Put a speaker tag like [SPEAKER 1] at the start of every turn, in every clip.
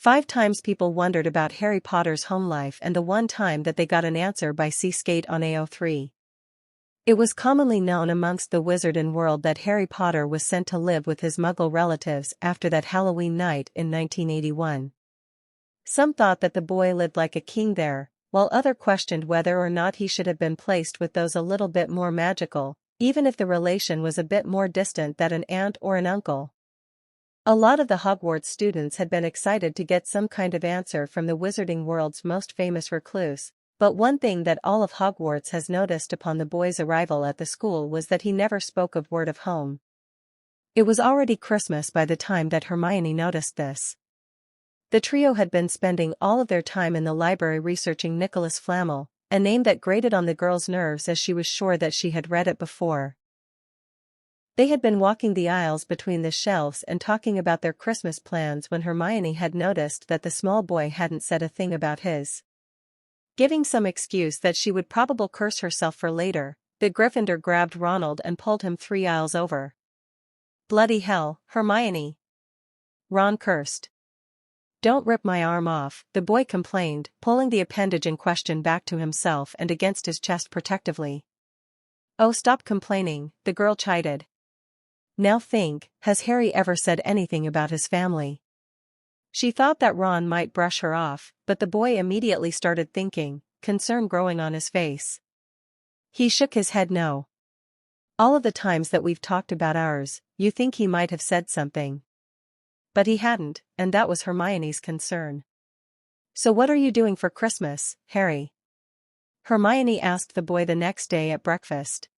[SPEAKER 1] 5 times people wondered about Harry Potter's home life and the one time that they got an answer by Seagate on AO3. It was commonly known amongst the wizarding world that Harry Potter was sent to live with his Muggle relatives after that Halloween night in 1981. Some thought that the boy lived like a king there, while others questioned whether or not he should have been placed with those a little bit more magical, even if the relation was a bit more distant than an aunt or an uncle. A lot of the Hogwarts students had been excited to get some kind of answer from the wizarding world's most famous recluse, but one thing that all of Hogwarts has noticed upon the boy's arrival at the school was that he never spoke a word of home. It was already Christmas by the time that Hermione noticed this. The trio had been spending all of their time in the library researching Nicholas Flamel, a name that grated on the girl's nerves as she was sure that she had read it before. They had been walking the aisles between the shelves and talking about their Christmas plans when Hermione had noticed that the small boy hadn't said a thing about his. Giving some excuse that she would probably curse herself for later, the Gryffindor grabbed Ronald and pulled him 3 aisles over. "Bloody hell, Hermione!" Ron cursed. "Don't rip my arm off," the boy complained, pulling the appendage in question back to himself and against his chest protectively. "Oh, stop complaining," the girl chided. "Now think, has Harry ever said anything about his family?" She thought that Ron might brush her off, but the boy immediately started thinking, concern growing on his face. He shook his head no. "All of the times that we've talked about ours, you think he might have said something." But he hadn't, and that was Hermione's concern. "So what are you doing for Christmas, Harry?" Hermione asked the boy the next day at breakfast.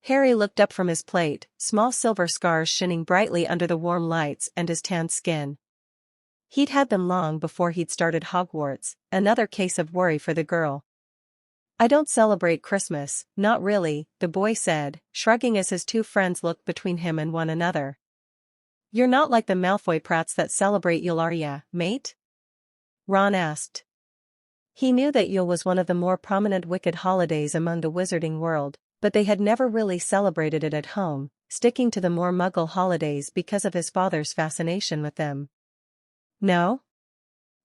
[SPEAKER 1] Harry looked up from his plate, small silver scars shining brightly under the warm lights and his tanned skin. He'd had them long before he'd started Hogwarts, another case of worry for the girl. "I don't celebrate Christmas, not really," the boy said, shrugging as his 2 friends looked between him and one another. "You're not like the Malfoy prats that celebrate Yule, are ya, mate?" Ron asked. He knew that Yule was one of the more prominent wicked holidays among the wizarding world, but they had never really celebrated it at home, sticking to the more Muggle holidays because of his father's fascination with them. "No?"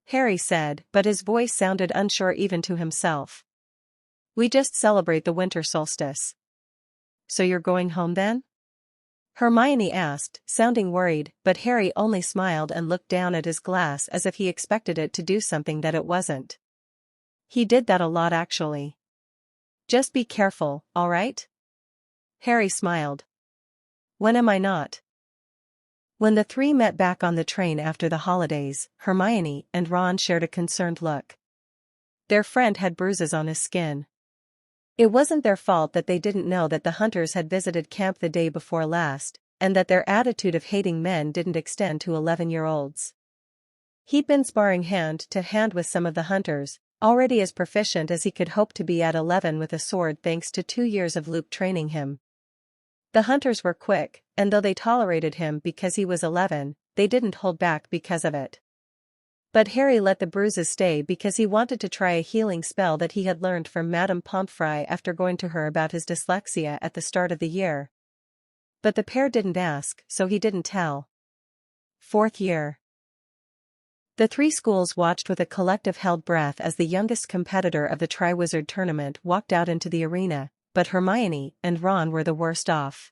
[SPEAKER 1] Harry said, but his voice sounded unsure even to himself. "We just celebrate the winter solstice." "So you're going home then?" Hermione asked, sounding worried, but Harry only smiled and looked down at his glass as if he expected it to do something that it wasn't. He did that a lot actually. "Just be careful, all right?" Harry smiled. "When am I not?" When the 3 met back on the train after the holidays, Hermione and Ron shared a concerned look. Their friend had bruises on his skin. It wasn't their fault that they didn't know that the hunters had visited camp the day before last, and that their attitude of hating men didn't extend to 11-year-olds. He'd been sparring hand to hand with some of the hunters, already as proficient as he could hope to be at 11 with a sword thanks to 2 years of Luke training him. The hunters were quick, and though they tolerated him because he was 11, they didn't hold back because of it. But Harry let the bruises stay because he wanted to try a healing spell that he had learned from Madame Pomfrey after going to her about his dyslexia at the start of the year. But the pair didn't ask, so he didn't tell. 4th year. The 3 schools watched with a collective held breath as the youngest competitor of the triwizard tournament walked out into the arena, but Hermione and Ron were the worst off.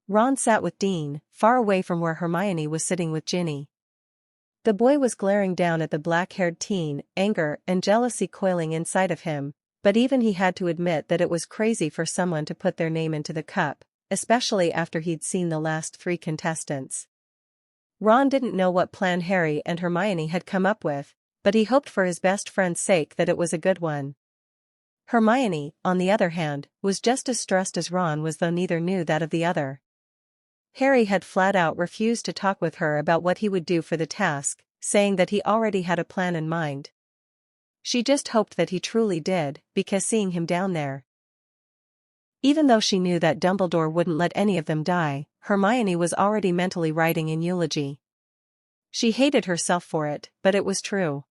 [SPEAKER 1] Ron sat with Dean, far away from where Hermione was sitting with Ginny. The boy was glaring down at the black-haired teen, anger and jealousy coiling inside of him, but even he had to admit that it was crazy for someone to put their name into the cup, especially after he'd seen the last 3 contestants. Ron didn't know what plan Harry and Hermione had come up with, but he hoped for his best friend's sake that it was a good one. Hermione, on the other hand, was just as stressed as Ron was, though neither knew that of the other. Harry had flat out refused to talk with her about what he would do for the task, saying that he already had a plan in mind. She just hoped that he truly did, because seeing him down there. Even though she knew that Dumbledore wouldn't let any of them die, Hermione was already mentally writing an eulogy. She hated herself for it, but it was true.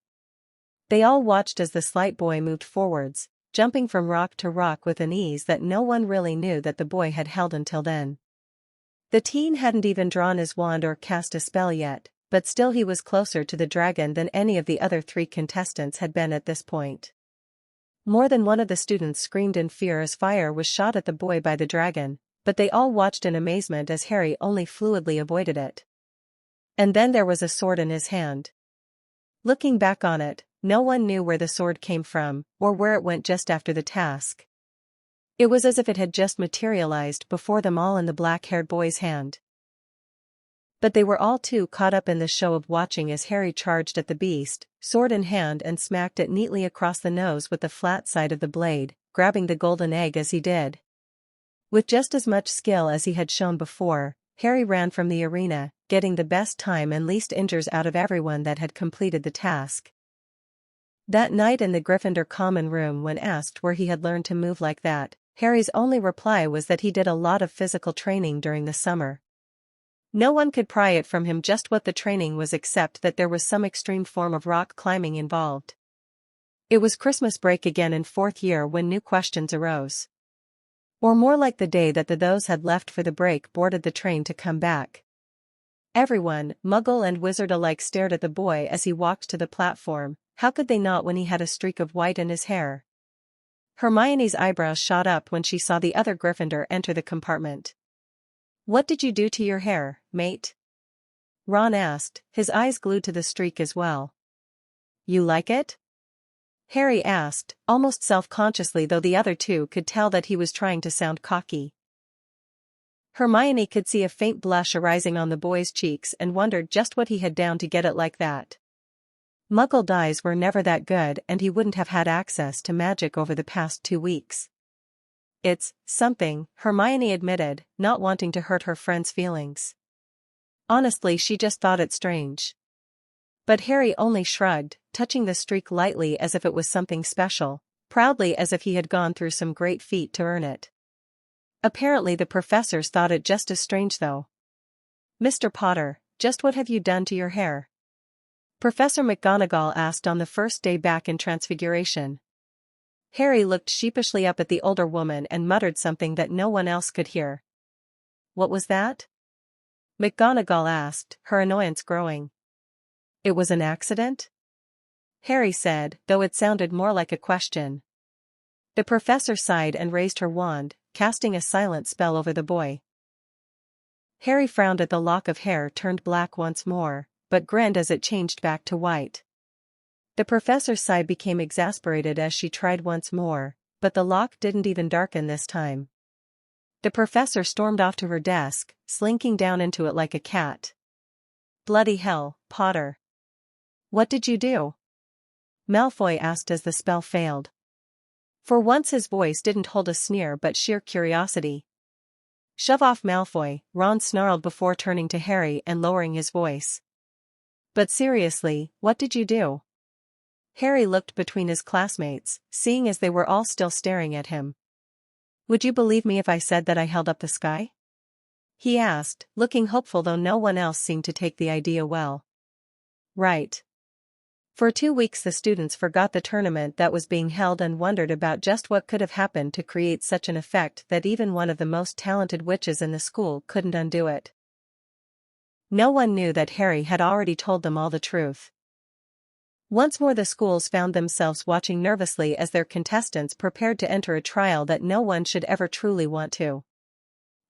[SPEAKER 1] They all watched as the slight boy moved forwards, jumping from rock to rock with an ease that no one really knew that the boy had held until then. The teen hadn't even drawn his wand or cast a spell yet, but still he was closer to the dragon than any of the other 3 contestants had been at this point. More than one of the students screamed in fear as fire was shot at the boy by the dragon, but they all watched in amazement as Harry only fluidly avoided it. And then there was a sword in his hand. Looking back on it, no one knew where the sword came from, or where it went just after the task. It was as if it had just materialized before them all in the black-haired boy's hand. But they were all too caught up in the show of watching as Harry charged at the beast, sword in hand, and smacked it neatly across the nose with the flat side of the blade, grabbing the golden egg as he did. With just as much skill as he had shown before, Harry ran from the arena, getting the best time and least injuries out of everyone that had completed the task. That night in the Gryffindor common room, when asked where he had learned to move like that, Harry's only reply was that he did a lot of physical training during the summer. No one could pry it from him just what the training was, except that there was some extreme form of rock climbing involved. It was Christmas break again in 4th year when new questions arose. Or more like the day that those had left for the break boarded the train to come back. Everyone, Muggle and Wizard alike, stared at the boy as he walked to the platform. How could they not when he had a streak of white in his hair? Hermione's eyebrows shot up when she saw the other Gryffindor enter the compartment. "What did you do to your hair, mate?" Ron asked, his eyes glued to the streak as well. "You like it?" Harry asked, almost self-consciously, though the other 2 could tell that he was trying to sound cocky. Hermione could see a faint blush arising on the boy's cheeks and wondered just what he had done to get it like that. Muggle dyes were never that good, and he wouldn't have had access to magic over the past 2 weeks. "It's something," Hermione admitted, not wanting to hurt her friend's feelings. Honestly, she just thought it strange. But Harry only shrugged, touching the streak lightly as if it was something special, proudly as if he had gone through some great feat to earn it. Apparently the professors thought it just as strange though. "Mr. Potter, just what have you done to your hair?" Professor McGonagall asked on the first day back in Transfiguration. Harry looked sheepishly up at the older woman and muttered something that no one else could hear. "What was that?" McGonagall asked, her annoyance growing. "It was an accident?" Harry said, though it sounded more like a question. The professor sighed and raised her wand, casting a silent spell over the boy. Harry frowned at the lock of hair turned black once more, but grinned as it changed back to white. The professor's sigh became exasperated as she tried once more, but the lock didn't even darken this time. The professor stormed off to her desk, slinking down into it like a cat. "Bloody hell, Potter. What did you do?" Malfoy asked as the spell failed. For once his voice didn't hold a sneer but sheer curiosity. "Shove off, Malfoy," Ron snarled before turning to Harry and lowering his voice. "But seriously, what did you do?" Harry looked between his classmates, seeing as they were all still staring at him. "Would you believe me if I said that I held up the sky?" he asked, looking hopeful though no one else seemed to take the idea well. "Right." For 2 weeks the students forgot the tournament that was being held and wondered about just what could have happened to create such an effect that even one of the most talented witches in the school couldn't undo it. No one knew that Harry had already told them all the truth. Once more the schools found themselves watching nervously as their contestants prepared to enter a trial that no one should ever truly want to.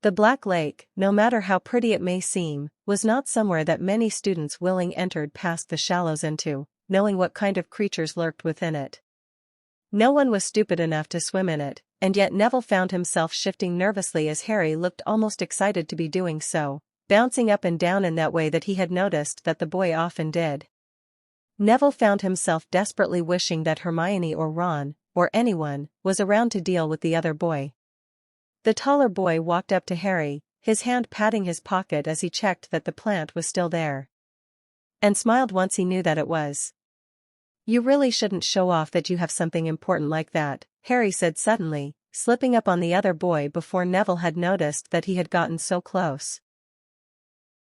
[SPEAKER 1] The Black Lake, no matter how pretty it may seem, was not somewhere that many students willing entered past the shallows into, knowing what kind of creatures lurked within it. No one was stupid enough to swim in it, and yet Neville found himself shifting nervously as Harry looked almost excited to be doing so, bouncing up and down in that way that he had noticed that the boy often did. Neville found himself desperately wishing that Hermione or Ron, or anyone, was around to deal with the other boy. The taller boy walked up to Harry, his hand patting his pocket as he checked that the plant was still there. And smiled once he knew that it was. "You really shouldn't show off that you have something important like that," Harry said suddenly, slipping up on the other boy before Neville had noticed that he had gotten so close.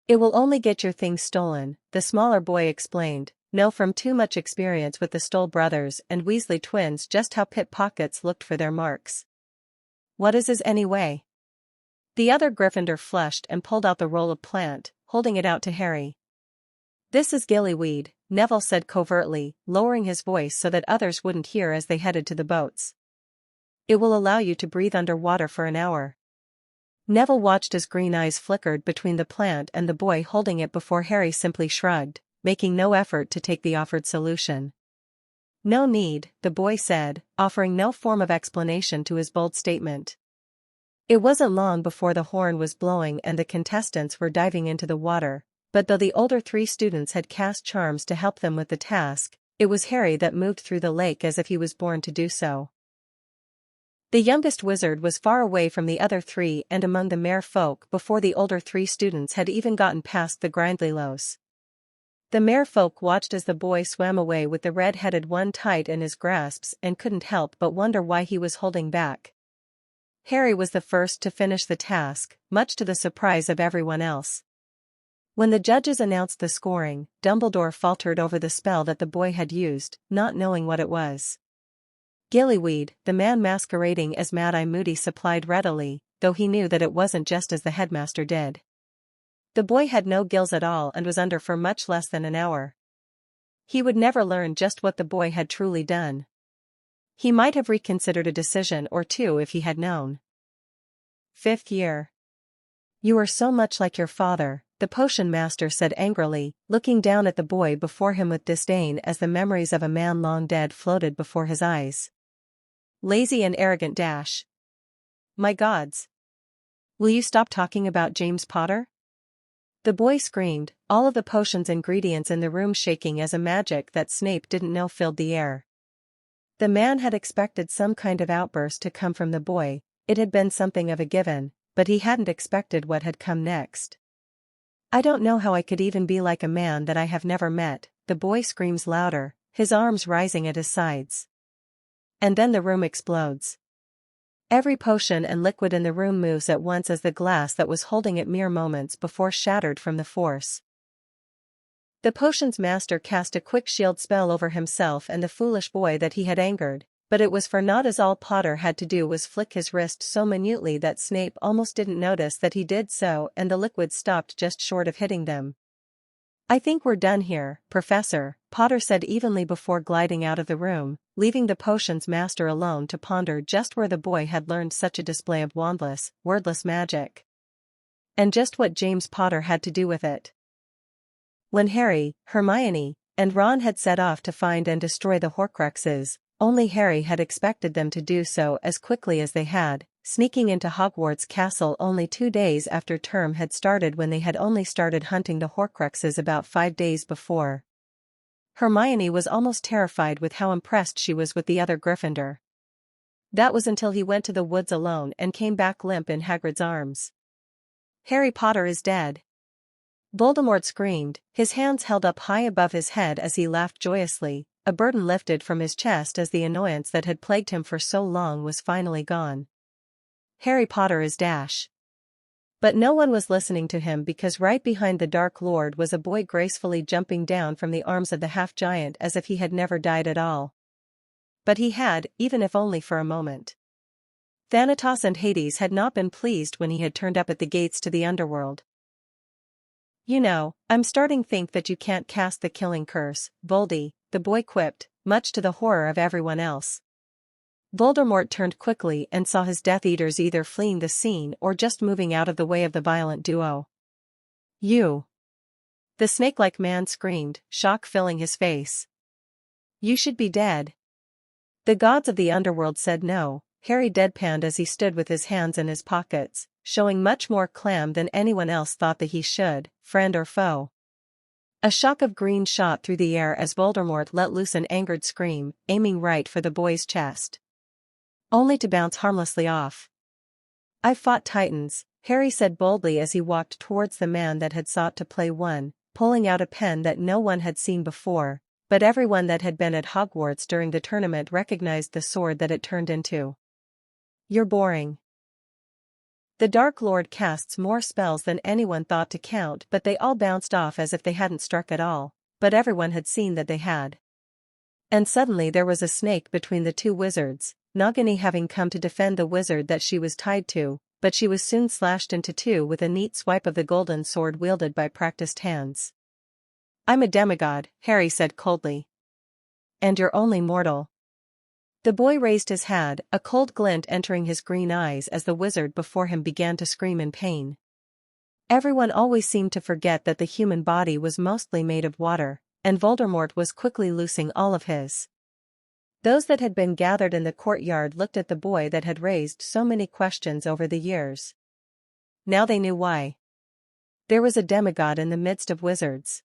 [SPEAKER 1] "It will only get your things stolen," the smaller boy explained, know from too much experience with the Stoll brothers and Weasley twins just how pickpockets looked for their marks. "What is anyway?" The other Gryffindor flushed and pulled out the roll of plant, holding it out to Harry. "This is gillyweed," Neville said covertly, lowering his voice so that others wouldn't hear as they headed to the boats. "It will allow you to breathe underwater for an hour." Neville watched as green eyes flickered between the plant and the boy holding it before Harry simply shrugged, making no effort to take the offered solution. "No need," the boy said, offering no form of explanation to his bold statement. It wasn't long before the horn was blowing and the contestants were diving into the water, but though the older 3 students had cast charms to help them with the task, it was Harry that moved through the lake as if he was born to do so. The youngest wizard was far away from the other 3 and among the mere folk before the older 3 students had even gotten past the Grindleys. The mere folk watched as the boy swam away with the red-headed one tight in his grasps and couldn't help but wonder why he was holding back. Harry was the first to finish the task, much to the surprise of everyone else. When the judges announced the scoring, Dumbledore faltered over the spell that the boy had used, not knowing what it was. "Gillyweed," the man masquerading as Mad-Eye Moody supplied readily, though he knew that it wasn't just as the headmaster did. The boy had no gills at all and was under for much less than an hour. He would never learn just what the boy had truly done. He might have reconsidered a decision or 2 if he had known. 5th year. "You are so much like your father," the potion master said angrily, looking down at the boy before him with disdain as the memories of a man long dead floated before his eyes. "Lazy and arrogant dash. My gods. Will you stop talking about James Potter?" The boy screamed, all of the potion's ingredients in the room shaking as a magic that Snape didn't know filled the air. The man had expected some kind of outburst to come from the boy, it had been something of a given, but he hadn't expected what had come next. "I don't know how I could even be like a man that I have never met," the boy screams louder, his arms rising at his sides. And then the room explodes. Every potion and liquid in the room moves at once as the glass that was holding it mere moments before shattered from the force. The potion's master cast a quick shield spell over himself and the foolish boy that he had angered, but it was for naught as all Potter had to do was flick his wrist so minutely that Snape almost didn't notice that he did so and the liquid stopped just short of hitting them. "I think we're done here, Professor," Potter said evenly before gliding out of the room, leaving the potion's master alone to ponder just where the boy had learned such a display of wandless, wordless magic. And just what James Potter had to do with it. When Harry, Hermione, and Ron had set off to find and destroy the Horcruxes, only Harry had expected them to do so as quickly as they had, sneaking into Hogwarts Castle only 2 days after term had started when they had only started hunting the Horcruxes about 5 days before. Hermione was almost terrified with how impressed she was with the other Gryffindor. That was until he went to the woods alone and came back limp in Hagrid's arms. "Harry Potter is dead!" Voldemort screamed, his hands held up high above his head as he laughed joyously, a burden lifted from his chest as the annoyance that had plagued him for so long was finally gone. "Harry Potter is dash." But no one was listening to him because right behind the Dark Lord was a boy gracefully jumping down from the arms of the half-giant as if he had never died at all. But he had, even if only for a moment. Thanatos and Hades had not been pleased when he had turned up at the gates to the underworld. "You know, I'm starting to think that you can't cast the killing curse, Voldy," the boy quipped, much to the horror of everyone else. Voldemort turned quickly and saw his Death Eaters either fleeing the scene or just moving out of the way of the violent duo. "You!" the snake-like man screamed, shock filling his face. "You should be dead." The gods of the underworld said no, Harry deadpanned as he stood with his hands in his pockets, showing much more clam than anyone else thought that he should, friend or foe. A shock of green shot through the air as Voldemort let loose an angered scream, aiming right for the boy's chest. Only to bounce harmlessly off. "I've fought titans," Harry said boldly as he walked towards the man that had sought to play one, pulling out a pen that no one had seen before, but everyone that had been at Hogwarts during the tournament recognized the sword that it turned into. "You're boring." The Dark Lord casts more spells than anyone thought to count, but they all bounced off as if they hadn't struck at all, but everyone had seen that they had. And suddenly there was a snake between the 2 wizards, Nagini having come to defend the wizard that she was tied to, but she was soon slashed into 2 with a neat swipe of the golden sword wielded by practiced hands. I'm a demigod, Harry said coldly. And you're only mortal. The boy raised his head, a cold glint entering his green eyes as the wizard before him began to scream in pain. Everyone always seemed to forget that the human body was mostly made of water, and Voldemort was quickly loosing all of his. Those that had been gathered in the courtyard looked at the boy that had raised so many questions over the years. Now they knew why. There was a demigod in the midst of wizards.